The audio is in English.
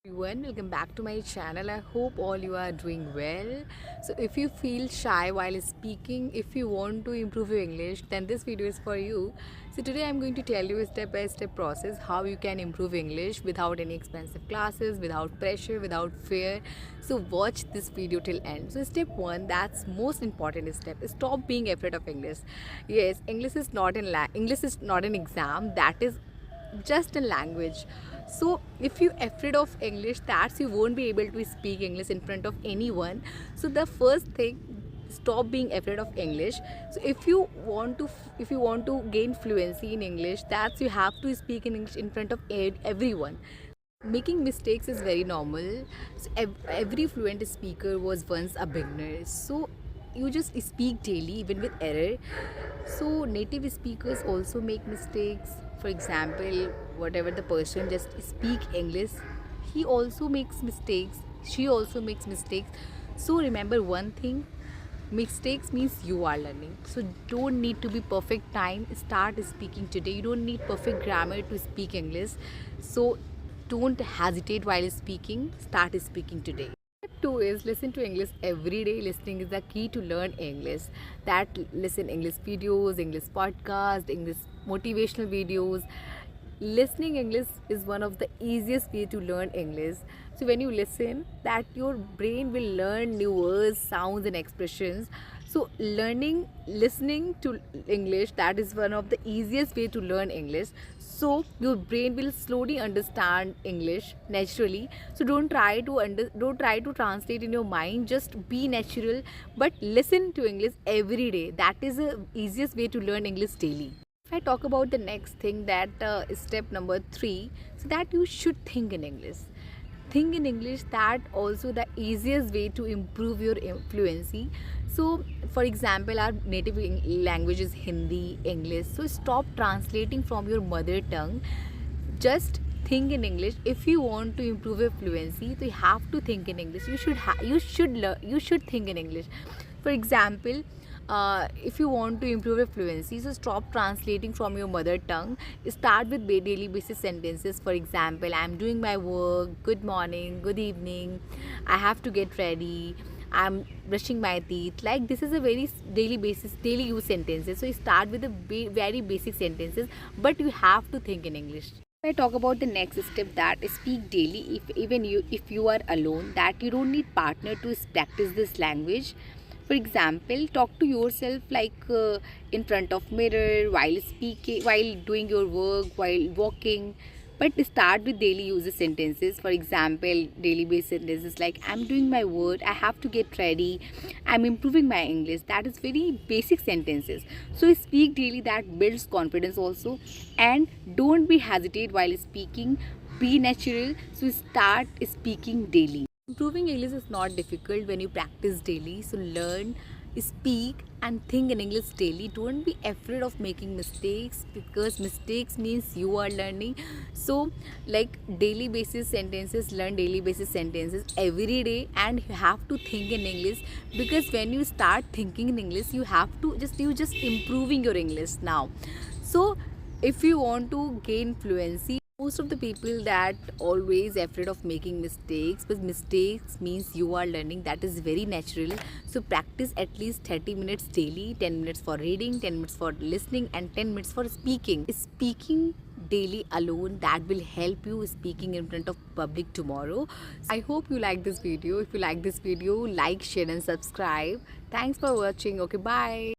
Everyone, welcome back to my channel. I hope all you are doing well. So if you feel shy while speaking, if you want to improve your English, then this video is for you. So today I'm going to tell you a step-by-step process how you can improve English without any expensive classes, without pressure, without fear. So watch this video till end. So step 1, that's most important step, is stop being afraid of English. Yes, English is not an exam, that is just a language. So if you afraid of English, that's you won't be able to speak English in front of anyone. So the first thing, stop being afraid of English. So if you want to gain fluency in English, that's you have to speak in English in front of everyone. Making mistakes is very normal. So every fluent speaker was once a beginner. So you just speak daily even with error. So native speakers also make mistakes. For example, whatever the person just speak English, he also makes mistakes, she also makes mistakes. So remember one thing, mistakes means you are learning. So don't need to be perfect time, start speaking today. You don't need perfect grammar to speak English. So don't hesitate while speaking, start speaking today. Step 2 is listen to English every day. Listening is the key to learn English. That listen English videos, English podcast, English motivational videos. Listening English is one of the easiest way to learn English. So when you listen, that your brain will learn new words, sounds and expressions. So listening to English, that is one of the easiest way to learn English. So your brain will slowly understand English naturally. So don't try to translate in your mind, just be natural, but listen to English every day. That is the easiest way to learn English daily. If I talk about the next thing, that is step number 3, so that you should think in English. Think in English, that also the easiest way to improve your fluency. So for example, our native language is Hindi, English. So stop translating from your mother tongue. Just think in English. If you want to improve your fluency, so you have to think in English. You should think in English. For example, if you want to improve your fluency, so stop translating from your mother tongue. Start with daily basis sentences. For example, I'm doing my work, good morning, good evening, I have to get ready, I'm brushing my teeth. Like, this is a very daily use sentences. So start with the very basic sentences, but you have to think in English. If I talk about the next step, that is speak daily. If you are alone, that you don't need partner to practice this language. For example, talk to yourself, like in front of mirror, while speaking, while doing your work, while walking. But start with daily uses sentences. For example, daily based sentences like I'm doing my work, I have to get ready, I'm improving my English. That is very basic sentences. So speak daily, that builds confidence also. And don't be hesitate while speaking, be natural. So start speaking daily. Improving English is not difficult when you practice daily. So learn, speak and think in English daily. Don't be afraid of making mistakes, because mistakes means you are learning. So like daily basis sentences, learn daily basis sentences every day, and you have to think in English, because when you start thinking in English, you just improving your English now. So if you want to gain fluency, most of the people that always afraid of making mistakes, but mistakes means you are learning. That is very natural. So practice at least 30 minutes daily, 10 minutes for reading, 10 minutes for listening and 10 minutes for speaking daily alone. That will help you speaking in front of public tomorrow. I hope you like this video. If you like this video, like, share and subscribe. Thanks for watching. Okay, bye.